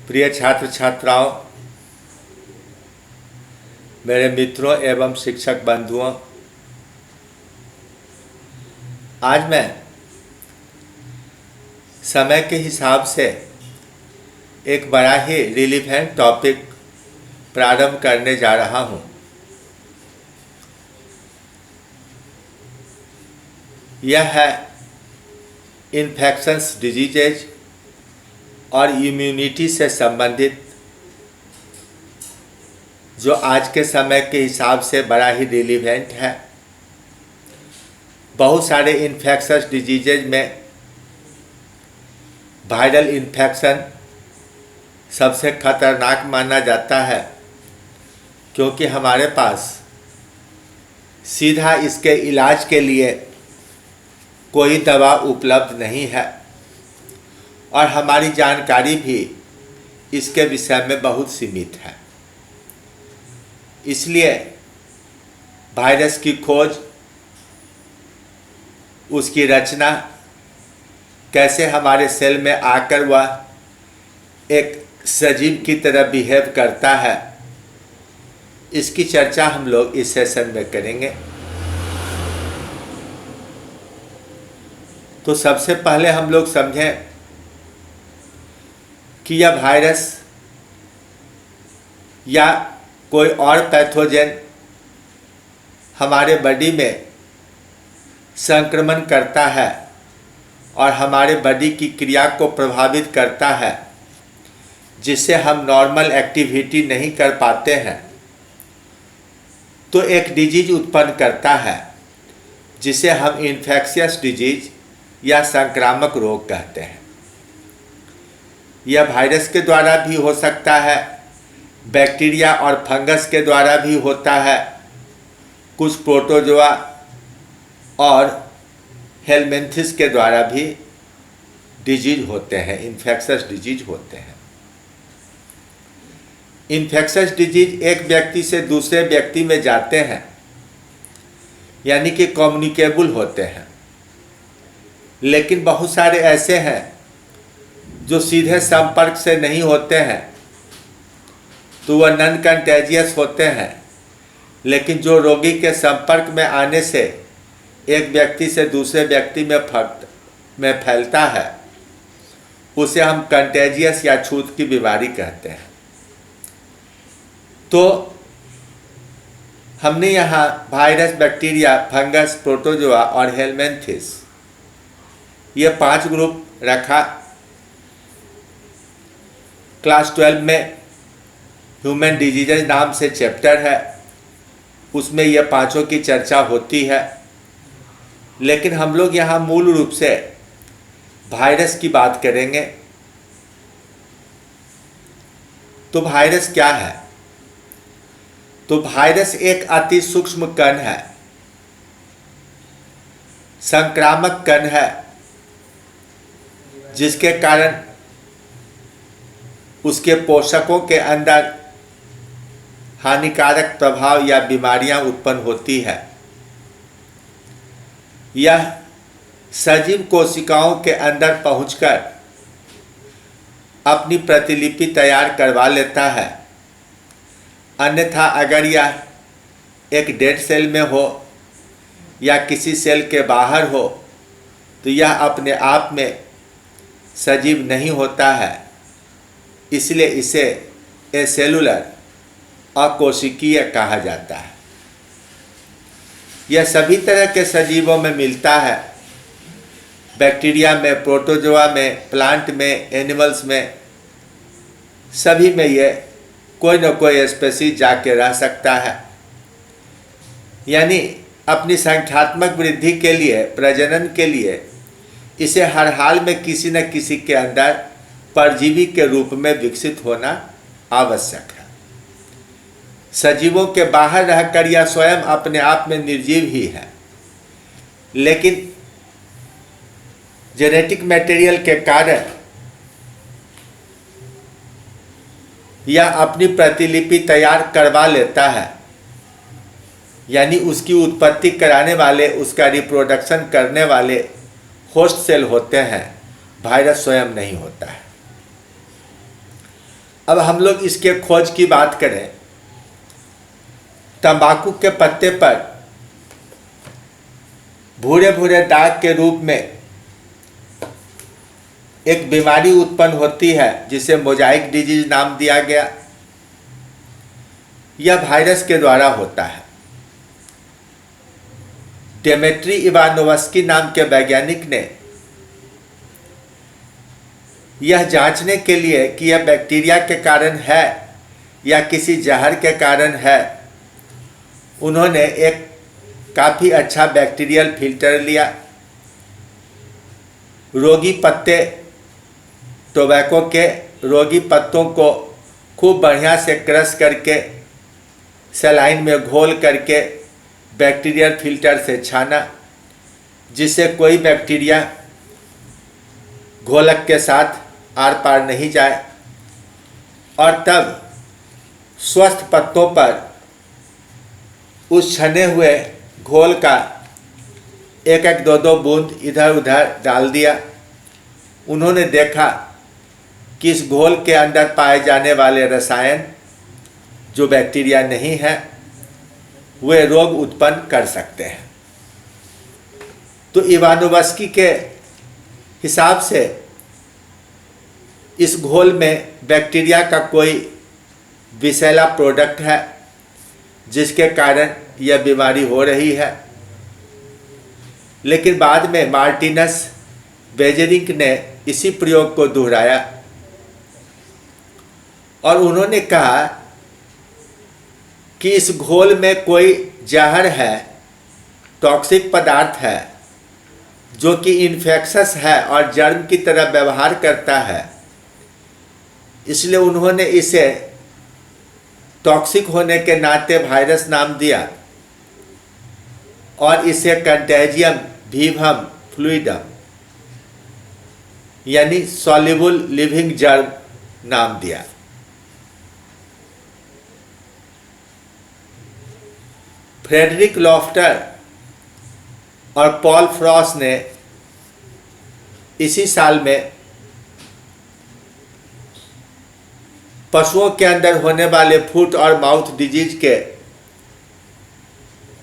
प्रिय छात्र छात्राओं, मेरे मित्रों एवं शिक्षक बंधुओं, आज मैं समय के हिसाब से एक बड़ा ही रिलेवेंट टॉपिक प्रारंभ करने जा रहा हूं। यह है इन्फेक्शंस डिजीजेज और इम्यूनिटी से संबंधित, जो आज के समय के हिसाब से बड़ा ही रिलेवेंट है। बहुत सारे इन्फेक्शस डिजीजेज में वायरल इन्फेक्शन सबसे खतरनाक माना जाता है, क्योंकि हमारे पास सीधा इसके इलाज के लिए कोई दवा उपलब्ध नहीं है और हमारी जानकारी भी इसके विषय में बहुत सीमित है। इसलिए वायरस की खोज, उसकी रचना, कैसे हमारे सेल में आकर वह एक सजीव की तरह बिहेव करता है, इसकी चर्चा हम लोग इस सेशन में करेंगे। तो सबसे पहले हम लोग समझें कि यह वायरस या कोई और पैथोजन हमारे बॉडी में संक्रमण करता है और हमारे बॉडी की क्रिया को प्रभावित करता है, जिससे हम नॉर्मल एक्टिविटी नहीं कर पाते हैं, तो एक डिजीज उत्पन्न करता है जिसे हम इन्फेक्शियस डिजीज या संक्रामक रोग कहते हैं। यह वायरस के द्वारा भी हो सकता है, बैक्टीरिया और फंगस के द्वारा भी होता है, कुछ प्रोटोजोआ और हेलमिंथिस के द्वारा भी डिजीज होते हैं, इन्फेक्शस डिजीज होते हैं। इन्फेक्शस डिजीज एक व्यक्ति से दूसरे व्यक्ति में जाते हैं, यानी कि कम्युनिकेबल होते हैं। लेकिन बहुत सारे ऐसे हैं जो सीधे संपर्क से नहीं होते हैं, तो वह नॉन कंटेजियस होते हैं। लेकिन जो रोगी के संपर्क में आने से एक व्यक्ति से दूसरे व्यक्ति में फैलता है, उसे हम कंटेजियस या छूत की बीमारी कहते हैं। तो हमने यहाँ वायरस, बैक्टीरिया, फंगस, प्रोटोजोआ और हेलमिंथिस, ये 5 ग्रुप रखा। क्लास 12 में ह्यूमन डिजीजेज नाम से चैप्टर है, उसमें ये 5 की चर्चा होती है। लेकिन हम लोग यहाँ मूल रूप से वायरस की बात करेंगे। तो वायरस क्या है? तो वायरस एक अति सूक्ष्म कण है, संक्रामक कण है, जिसके कारण उसके पोषकों के अंदर हानिकारक प्रभाव या बीमारियां उत्पन्न होती है। यह सजीव कोशिकाओं के अंदर पहुंचकर अपनी प्रतिलिपि तैयार करवा लेता है। अन्यथा अगर यह एक डेड सेल में हो या किसी सेल के बाहर हो, तो यह अपने आप में सजीव नहीं होता है। इसलिए इसे एसेलुलर, अकोशिकीय कहा जाता है। यह सभी तरह के सजीवों में मिलता है, बैक्टीरिया में, प्रोटोजोआ में, प्लांट में, एनिमल्स में, सभी में ये कोई न कोई स्पेसीज जाके रह सकता है। यानी अपनी संख्यात्मक वृद्धि के लिए, प्रजनन के लिए इसे हर हाल में किसी न किसी के अंदर परजीवी के रूप में विकसित होना आवश्यक है। सजीवों के बाहर रहकर यह स्वयं अपने आप में निर्जीव ही है, लेकिन जेनेटिक मटेरियल के कारण यह अपनी प्रतिलिपि तैयार करवा लेता है। यानी उसकी उत्पत्ति कराने वाले, उसका रिप्रोडक्शन करने वाले होस्ट सेल होते हैं, वायरस स्वयं नहीं होता है। अब हम लोग इसके खोज की बात करें, तंबाकू के पत्ते पर भूरे भूरे दाग के रूप में एक बीमारी उत्पन्न होती है जिसे मोजाइक डिजीज नाम दिया गया। यह वायरस के द्वारा होता है। डेमेट्री इवानोवस्की नाम के वैज्ञानिक ने यह जांचने के लिए कि यह बैक्टीरिया के कारण है या किसी जहर के कारण है, उन्होंने एक काफ़ी अच्छा बैक्टीरियल फिल्टर लिया। रोगी पत्ते, टोबैको के रोगी पत्तों को खूब बढ़िया से क्रश करके सलाइन में घोल करके बैक्टीरियल फिल्टर से छाना, जिससे कोई बैक्टीरिया घोलक के साथ आर पार नहीं जाए, और तब स्वस्थ पत्तों पर उस छने हुए घोल का एक एक दो दो बूंद इधर उधर डाल दिया। उन्होंने देखा कि इस घोल के अंदर पाए जाने वाले रसायन जो बैक्टीरिया नहीं है वे रोग उत्पन्न कर सकते हैं। तो इवानोवस्की के हिसाब से इस घोल में बैक्टीरिया का कोई विषैला प्रोडक्ट है जिसके कारण यह बीमारी हो रही है। लेकिन बाद में मार्टिनस बेजेरिंग ने इसी प्रयोग को दोहराया और उन्होंने कहा कि इस घोल में कोई जहर है, टॉक्सिक पदार्थ है जो कि इन्फेक्शस है और जर्म की तरह व्यवहार करता है। इसलिए उन्होंने इसे टॉक्सिक होने के नाते वायरस नाम दिया और इसे कंटेजियम विवम फ्लूइडम यानी सॉल्युबल लिविंग जर्म नाम दिया। फ्रेडरिक लॉफ्टर और पॉल फ्रॉस ने इसी साल में पशुओं के अंदर होने वाले फुट और माउथ डिजीज के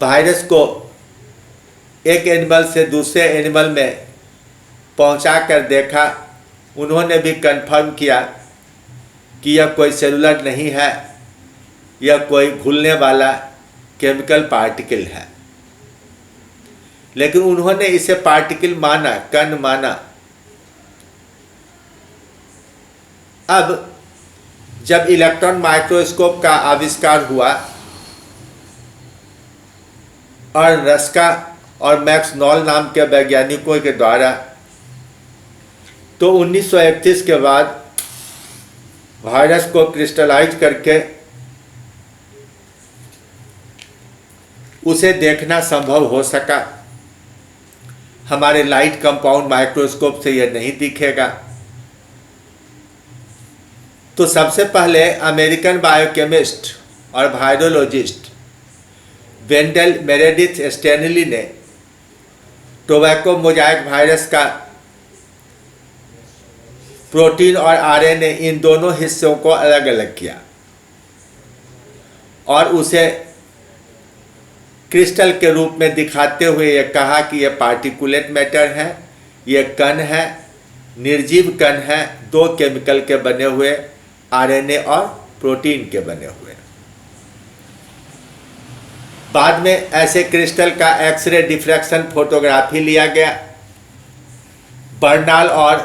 वायरस को एक एनिमल से दूसरे एनिमल में पहुंचा कर देखा। उन्होंने भी कंफर्म किया कि यह कोई सेलुलर नहीं है, यह कोई घुलने वाला केमिकल पार्टिकल है। लेकिन उन्होंने इसे पार्टिकल माना, कण माना। अब जब इलेक्ट्रॉन माइक्रोस्कोप का आविष्कार हुआ और रस्का और मैक्स नॉल नाम के वैज्ञानिकों के द्वारा, तो 1931 के बाद वायरस को क्रिस्टलाइज करके उसे देखना संभव हो सका। हमारे लाइट कंपाउंड माइक्रोस्कोप से यह नहीं दिखेगा। तो सबसे पहले अमेरिकन बायोकेमिस्ट और वायरोलॉजिस्ट वेंडल मेरेडिथ स्टैनली ने टोबैको मोजाइक वायरस का प्रोटीन और आरएनए इन दोनों हिस्सों को अलग अलग किया और उसे क्रिस्टल के रूप में दिखाते हुए यह कहा कि यह पार्टिकुलेट मैटर है, यह कण है, निर्जीव कण है, दो केमिकल के बने हुए, आरएनए और प्रोटीन के बने हुए। बाद में ऐसे क्रिस्टल का एक्सरे डिफ्रैक्शन फोटोग्राफी लिया गया। बर्नाल और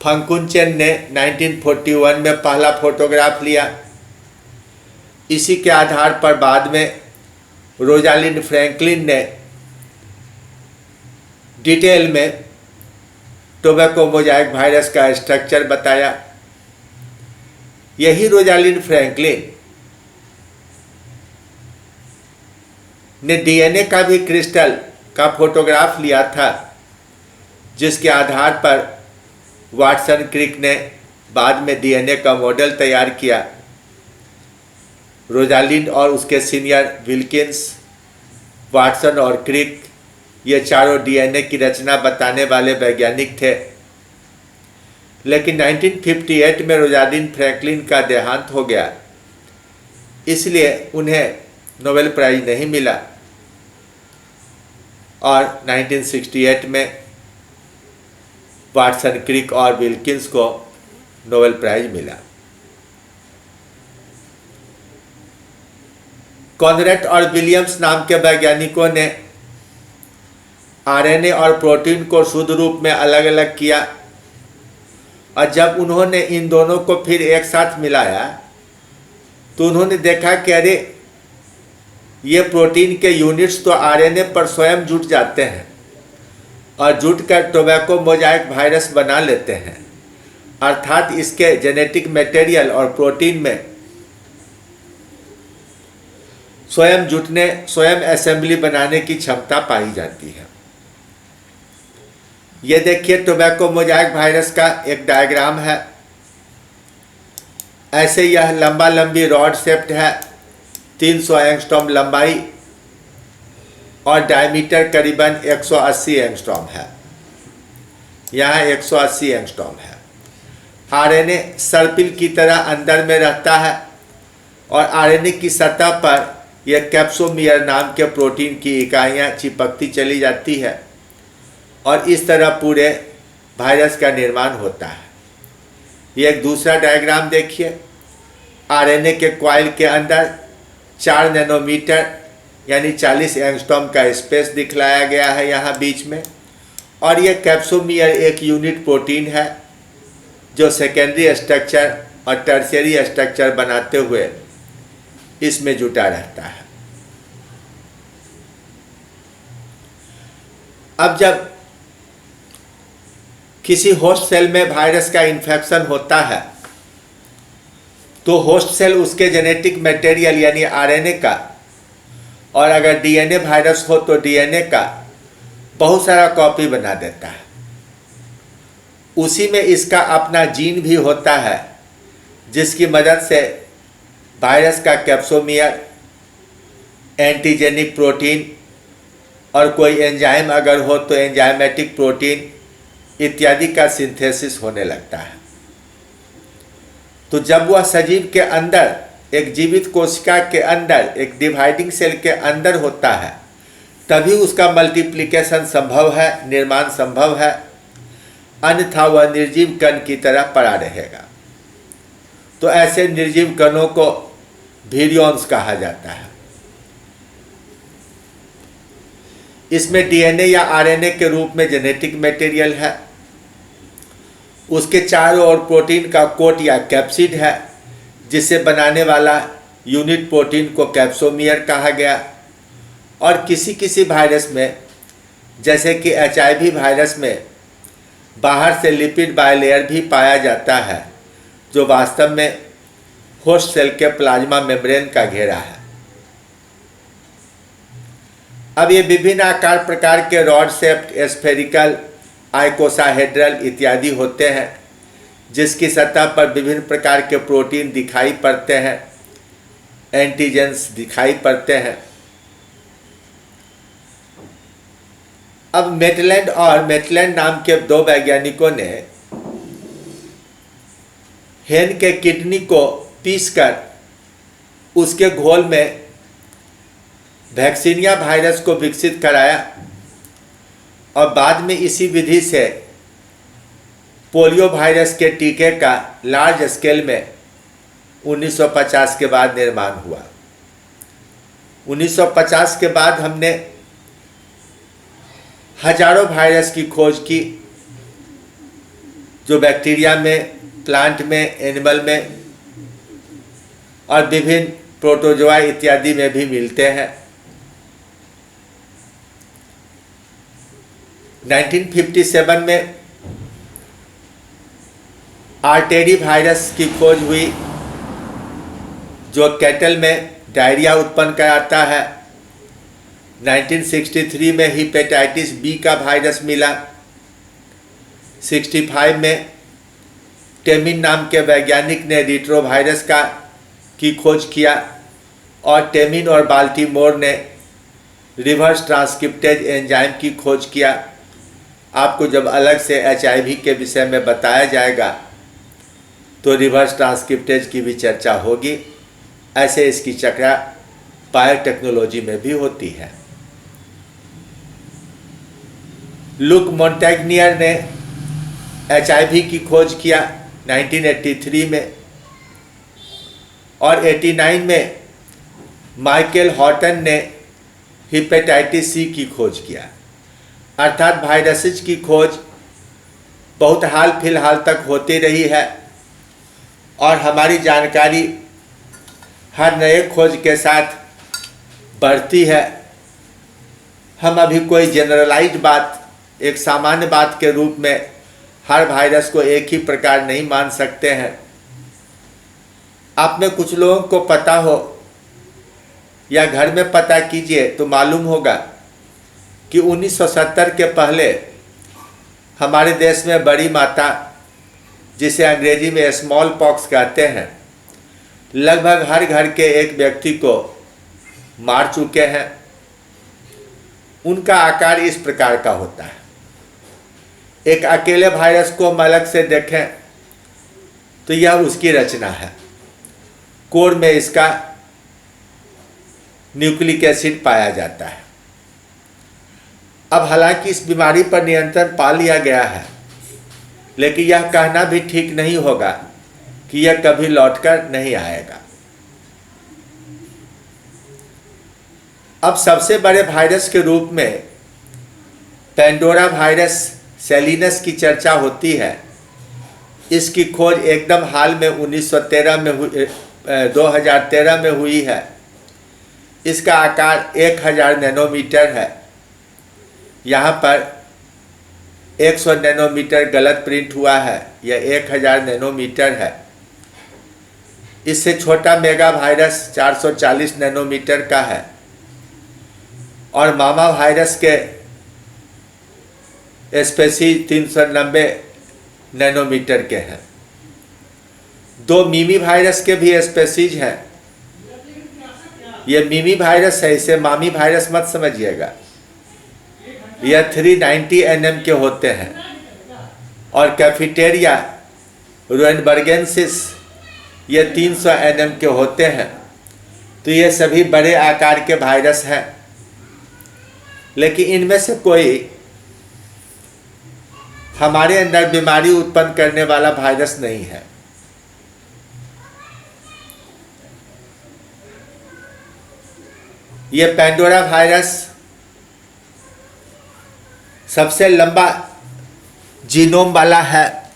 फंकुनचेन ने 1941 में पहला फोटोग्राफ लिया। इसी के आधार पर बाद में रोजालिंड फ्रैंकलिन ने डिटेल में टोबैको मोजाइक वायरस का स्ट्रक्चर बताया। यही रोजालिंड फ्रैंकलिन ने डीएनए का भी क्रिस्टल का फोटोग्राफ लिया था, जिसके आधार पर वाटसन क्रिक ने बाद में डीएनए का मॉडल तैयार किया। रोजालिंड और उसके सीनियर विल्किंस, वाटसन और क्रिक ये चारों डीएनए की रचना बताने वाले वैज्ञानिक थे। लेकिन 1958 में रोजालिंड फ्रैंकलिन का देहांत हो गया, इसलिए उन्हें नोबेल प्राइज नहीं मिला। और 1968 में वाटसन, क्रिक और विल्किंस को नोबेल प्राइज मिला। कॉनरेड और विलियम्स नाम के वैज्ञानिकों ने आरएनए और प्रोटीन को शुद्ध रूप में अलग अलग किया, और जब उन्होंने इन दोनों को फिर एक साथ मिलाया तो उन्होंने देखा कि अरे ये प्रोटीन के यूनिट्स तो आरएनए पर स्वयं जुट जाते हैं और जुटकर टोबैको मोजाइक वायरस बना लेते हैं, अर्थात इसके जेनेटिक मटेरियल और प्रोटीन में स्वयं जुटने, स्वयं असेंबली बनाने की क्षमता पाई जाती है। ये देखिए टोबैको मोजाइक वायरस का एक डायग्राम है। ऐसे यह लंबा लंबी रॉड शेप्ड है, 300 एंगस्ट्रॉम लंबाई और डायमीटर करीबन 180 एंगस्ट्रॉम है। यहाँ 180 एंगस्ट्रॉम है। आरएनए सर्पिल की तरह अंदर में रहता है और आरएनए की सतह पर यह कैप्सोमियर नाम के प्रोटीन की इकाइयाँ चिपकती चली जाती है और इस तरह पूरे वायरस का निर्माण होता है। ये एक दूसरा डायग्राम देखिए। आरएनए के कॉइल के अंदर 4 नैनोमीटर यानी 40 एंगस्ट्रॉम का स्पेस दिखलाया गया है यहाँ बीच में, और यह कैप्सोमियर एक यूनिट प्रोटीन है जो सेकेंडरी स्ट्रक्चर और टर्शियरी स्ट्रक्चर बनाते हुए इसमें जुटा रहता है। अब जब किसी होस्ट सेल में वायरस का इन्फेक्शन होता है तो होस्ट सेल उसके जेनेटिक मटेरियल यानी आरएनए का, और अगर डीएनए वायरस हो तो डीएनए का बहुत सारा कॉपी बना देता है। उसी में इसका अपना जीन भी होता है जिसकी मदद से वायरस का कैप्सोमियर, एंटीजेनिक प्रोटीन और कोई एंजाइम अगर हो तो एंजाइमेटिक प्रोटीन इत्यादि का सिंथेसिस होने लगता है। तो जब वह सजीव के अंदर, एक जीवित कोशिका के अंदर, एक डिवाइडिंग सेल के अंदर होता है, तभी उसका मल्टीप्लिकेशन संभव है, निर्माण संभव है, अन्यथा वह निर्जीव कण की तरह पड़ा रहेगा। तो ऐसे निर्जीव कणों को विरियॉन्स कहा जाता है। इसमें डीएनए या आरएनए के रूप में जेनेटिक मटेरियल है, उसके चारों ओर प्रोटीन का कोट या कैप्सिड है जिसे बनाने वाला यूनिट प्रोटीन को कैप्सोमियर कहा गया, और किसी किसी वायरस में जैसे कि एचआईवी वायरस में बाहर से लिपिड बाइलेयर भी पाया जाता है जो वास्तव में होस्ट सेल के प्लाज्मा मेम्ब्रेन का घेरा है। अब ये विभिन्न आकार प्रकार के रॉड शेप्ड, स्फेरिकल, आइकोसाहेड्रल इत्यादि होते हैं जिसकी सतह पर विभिन्न प्रकार के प्रोटीन दिखाई पड़ते हैं, एंटीजेंस दिखाई पड़ते हैं। अब मेटलैंड और मेटलैंड नाम के 2 वैज्ञानिकों ने हेन के किडनी को पीसकर उसके घोल में वैक्सीनिया वायरस को विकसित कराया और बाद में इसी विधि से पोलियो वायरस के टीके का लार्ज स्केल में 1950 के बाद निर्माण हुआ। 1950 के बाद हमने हजारों वायरस की खोज की जो बैक्टीरिया में, प्लांट में, एनिमल में और विभिन्न प्रोटोजोआ इत्यादि में भी मिलते हैं। 1957 में आर्टेरी वायरस की खोज हुई जो कैटल में डायरिया उत्पन्न कराता है। 1963 में हिपेटाइटिस बी का वायरस मिला। 65 में टेमिन नाम के वैज्ञानिक ने रिट्रोवायरस की खोज किया और टेमिन और बाल्टीमोर ने रिवर्स ट्रांसक्रिप्टेज एंजाइम की खोज किया आपको जब अलग से HIV के विषय में बताया जाएगा तो रिवर्स ट्रांसक्रिप्टेज की भी चर्चा होगी। ऐसे इसकी चर्चा बायोटेक्नोलॉजी में भी होती है। लुक मोंटेग्नियर ने HIV की खोज किया 1983 में, और 89 में माइकल हॉटन ने हेपेटाइटिस C की खोज किया। अर्थात वायरसेस की खोज बहुत हाल फिलहाल तक होती रही है और हमारी जानकारी हर नए खोज के साथ बढ़ती है। हम अभी कोई जनरलाइज्ड बात, एक सामान्य बात के रूप में हर वायरस को एक ही प्रकार नहीं मान सकते हैं। आप में कुछ लोगों को पता हो या घर में पता कीजिए तो मालूम होगा कि 1970 के पहले हमारे देश में बड़ी माता, जिसे अंग्रेजी में स्मॉल पॉक्स कहते हैं, लगभग हर घर के एक व्यक्ति को मार चुके हैं। उनका आकार इस प्रकार का होता है। एक अकेले वायरस को हम अलग से देखें तो यह उसकी रचना है। कोर में इसका न्यूक्लिक एसिड पाया जाता है। अब हालांकि इस बीमारी पर नियंत्रण पा लिया गया है, लेकिन यह कहना भी ठीक नहीं होगा कि यह कभी लौटकर नहीं आएगा। अब सबसे बड़े वायरस के रूप में पेंडोरा वायरस सेलिनस की चर्चा होती है। इसकी खोज एकदम हाल में 2013 में हुई है। इसका आकार 1000 नैनोमीटर है। यहाँ पर 100 नैनोमीटर गलत प्रिंट हुआ है, यह 1000 नैनोमीटर है। इससे छोटा मेगा वायरस 440 नैनोमीटर का है और मामा वायरस के स्पेसीज 390 नैनोमीटर के हैं। 2 मिमी वायरस के भी स्पेसीज हैं। यह मिमी वायरस है, इसे मामी वायरस मत समझिएगा। यह 390 nm के होते हैं और कैफिटेरिया रोएनबर्गेंसिस ये 300 nm के होते हैं। तो ये सभी बड़े आकार के वायरस हैं, लेकिन इनमें से कोई हमारे अंदर बीमारी उत्पन्न करने वाला वायरस नहीं है। ये पेंडोरा वायरस सबसे लंबा जीनोम वाला है,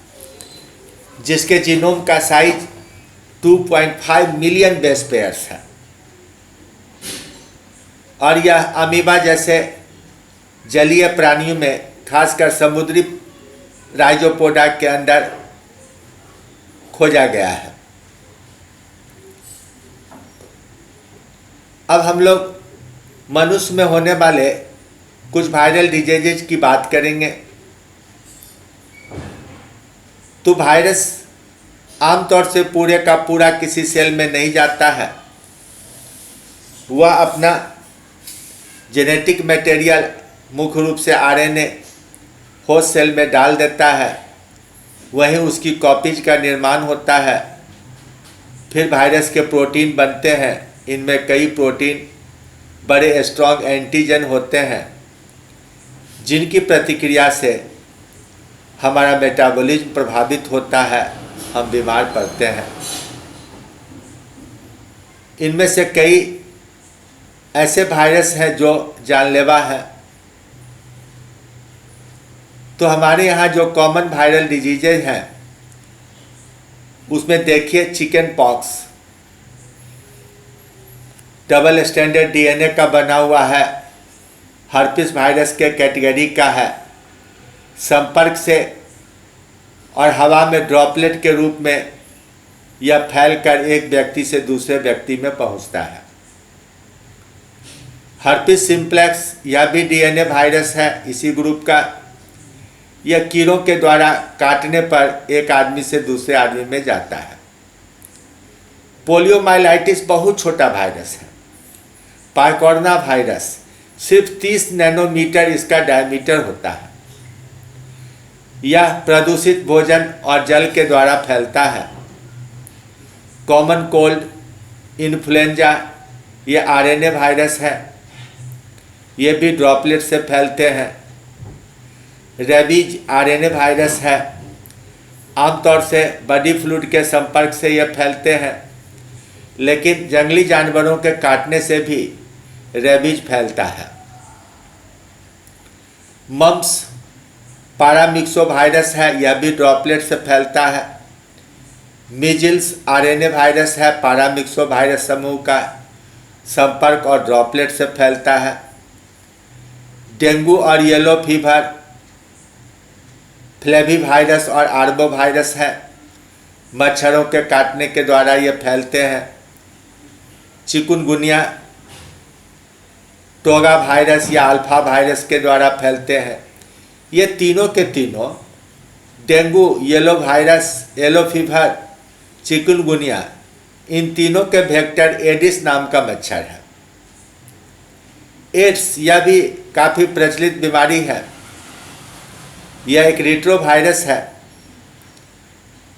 जिसके जीनोम का साइज 2.5 मिलियन बेस पेयर्स है और यह अमीबा जैसे जलीय प्राणियों में, खासकर समुद्री राइजोपोडा के अंदर खोजा गया है। अब हम लोग मनुष्य में होने वाले कुछ वायरल डिजीजेज की बात करेंगे। तो वायरस आमतौर से पूरे का पूरा किसी सेल में नहीं जाता है। वह अपना जेनेटिक मटेरियल, मुख्य रूप से RNA, होस्ट सेल में डाल देता है। वहीं उसकी कॉपीज का निर्माण होता है। फिर वायरस के प्रोटीन बनते हैं। इनमें कई प्रोटीन बड़े स्ट्रॉन्ग एंटीजन होते हैं, जिनकी प्रतिक्रिया से हमारा मेटाबॉलिज्म प्रभावित होता है, हम बीमार पड़ते हैं। इनमें से कई ऐसे वायरस हैं जो जानलेवा हैं। तो हमारे यहाँ जो कॉमन वायरल डिजीजेज हैं उसमें देखिए chicken pox double standard DNA का बना हुआ है, हर्पिस वायरस के कैटेगरी का है। संपर्क से और हवा में ड्रॉपलेट के रूप में यह फैलकर एक व्यक्ति से दूसरे व्यक्ति में पहुंचता है। हर्पिस सिम्प्लेक्स यह भी DNA वायरस है इसी ग्रुप का। यह कीड़ों के द्वारा काटने पर एक आदमी से दूसरे आदमी में जाता है। पोलियोमाइलाइटिस बहुत छोटा वायरस है। पाइकोरना वायरस सिर्फ 30 नैनोमीटर इसका डायमीटर होता है। यह प्रदूषित भोजन और जल के द्वारा फैलता है। कॉमन कोल्ड, इन्फ्लुएंजा, ये आरएनए वायरस है, ये भी ड्रॉपलेट से फैलते हैं। रेबीज आरएनए वायरस है, आमतौर से बॉडी फ्लूइड के संपर्क से ये फैलते हैं, लेकिन जंगली जानवरों के काटने से भी रेबीज फैलता है। मम्प्स पैरामिक्सोवायरस है, यह भी ड्रॉपलेट से फैलता है। मीजल्स आरएनए वायरस है, पैरामिक्सोवायरस समूह का संपर्क और ड्रॉपलेट से फैलता है। डेंगू और येलो फीवर फ्लेविवायरस और आर्बोवायरस है, मच्छरों के काटने के द्वारा ये फैलते हैं। चिकुनगुनिया टोगा वायरस या अल्फा वायरस के द्वारा फैलते हैं। ये तीनों के तीनों, dengue, yellow virus, yellow fever, chikungunya, इन तीनों के वेक्टर एडिस नाम का मच्छर है। एड्स यह भी काफ़ी प्रचलित बीमारी है। यह एक रेट्रोवायरस है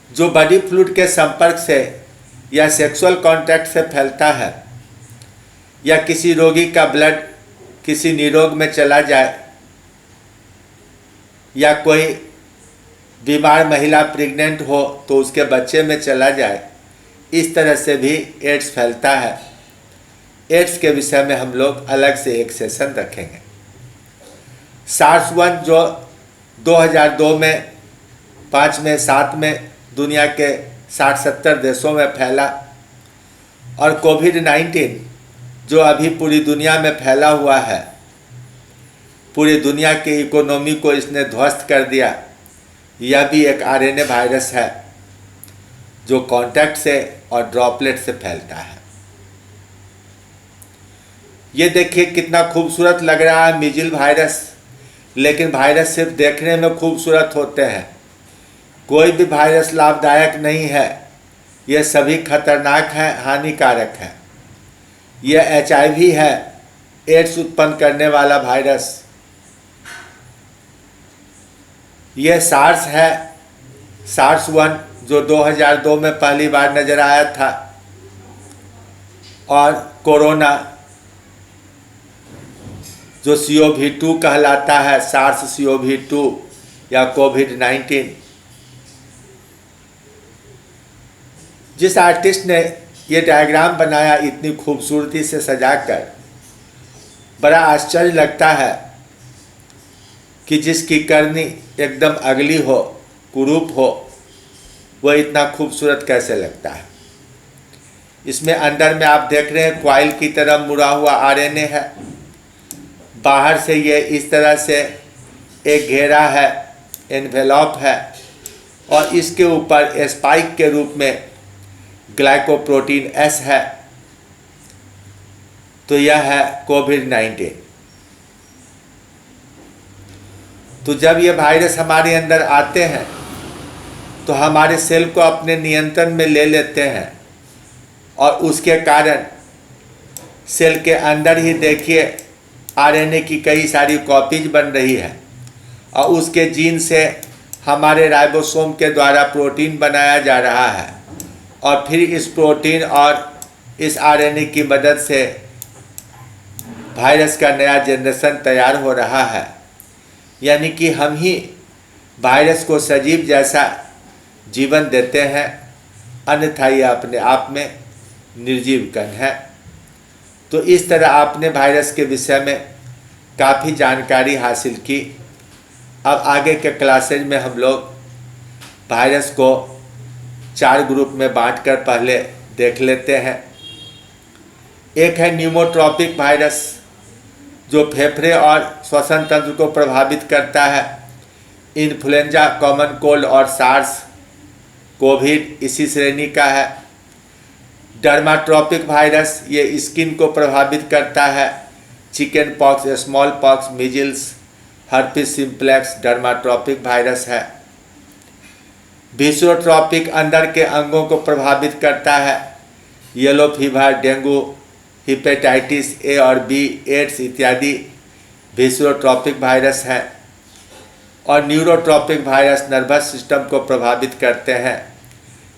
जो बॉडी फ्लूइड के संपर्क से या सेक्सुअल कांटेक्ट से फैलता है, या किसी रोगी का ब्लड किसी निरोग में चला जाए, या कोई बीमार महिला प्रेग्नेंट हो तो उसके बच्चे में चला जाए, इस तरह से भी एड्स फैलता है। एड्स के विषय में हम लोग अलग से एक सेशन रखेंगे। SARS-1 जो 2002 में 5 में 7 में दुनिया के 60-70 देशों में फैला, और कोविड-19 जो अभी पूरी दुनिया में फैला हुआ है, पूरी दुनिया की इकोनॉमी को इसने ध्वस्त कर दिया, यह भी एक आरएनए वायरस है जो कांटेक्ट से और ड्रॉपलेट से फैलता है। ये देखिए कितना खूबसूरत लग रहा है मीजल वायरस, लेकिन वायरस सिर्फ देखने में खूबसूरत होते हैं। कोई भी वायरस लाभदायक नहीं है, ये सभी खतरनाक हैं, हानिकारक हैं। यह HIV है, एड्स उत्पन्न करने वाला वायरस। यह SARS है, SARS-1 जो 2002 में पहली बार नजर आया था, और कोरोना जो CoV-2 कहलाता है, SARS-CoV-2 या कोविड-19। जिस आर्टिस्ट ने ये डायग्राम बनाया इतनी खूबसूरती से सजाकर, बड़ा आश्चर्य लगता है कि जिसकी करनी एकदम अगली हो, कुरूप हो, वह इतना खूबसूरत कैसे लगता है। इसमें अंदर में आप देख रहे हैं क्वाइल की तरह मुड़ा हुआ आरएनए है, बाहर से ये इस तरह से एक घेरा है, एनवेलप है, और इसके ऊपर स्पाइक के रूप में ग्लाइकोप्रोटीन S है। तो यह है कोविड-19। तो जब ये वायरस हमारे अंदर आते हैं तो हमारे सेल को अपने नियंत्रण में ले लेते हैं, और उसके कारण सेल के अंदर ही देखिए आरएनए की कई सारी कॉपीज बन रही है, और उसके जीन से हमारे राइबोसोम के द्वारा प्रोटीन बनाया जा रहा है, और फिर इस प्रोटीन और इस आरएनए की मदद से वायरस का नया जनरेशन तैयार हो रहा है। यानी कि हम ही वायरस को सजीव जैसा जीवन देते हैं, अन्यथा यह अपने आप में निर्जीव कण है। तो इस तरह आपने वायरस के विषय में काफ़ी जानकारी हासिल की। अब आगे के क्लासेज में हम लोग वायरस को 4 ग्रुप में बांटकर पहले देख लेते हैं। एक है न्यूमोट्रॉपिक वायरस जो फेफड़े और श्वसन तंत्र को प्रभावित करता है। इन्फ्लुएंजा, कॉमन कोल्ड और सार्स कोविड इसी श्रेणी का है। डर्माट्रॉपिक वायरस ये स्किन को प्रभावित करता है। Chicken pox, small pox, measles, herpes simplex dermotropic virus है। विसोट्रॉपिक अंदर के अंगों को प्रभावित करता है। Yellow fever, dengue, hepatitis A और B, एड्स इत्यादि विसोट्रॉपिक वायरस है। और न्यूरोट्रॉपिक वायरस नर्वस सिस्टम को प्रभावित करते हैं।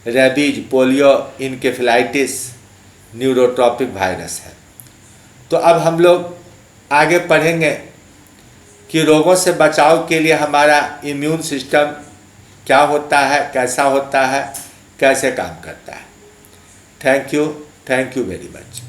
Rabies, polio, encephalitis neurotropic virus है। तो अब हम लोग आगे पढ़ेंगे कि रोगों से बचाव के लिए हमारा इम्यून सिस्टम क्या होता है, कैसा होता है, कैसे काम करता है। Thank you very much.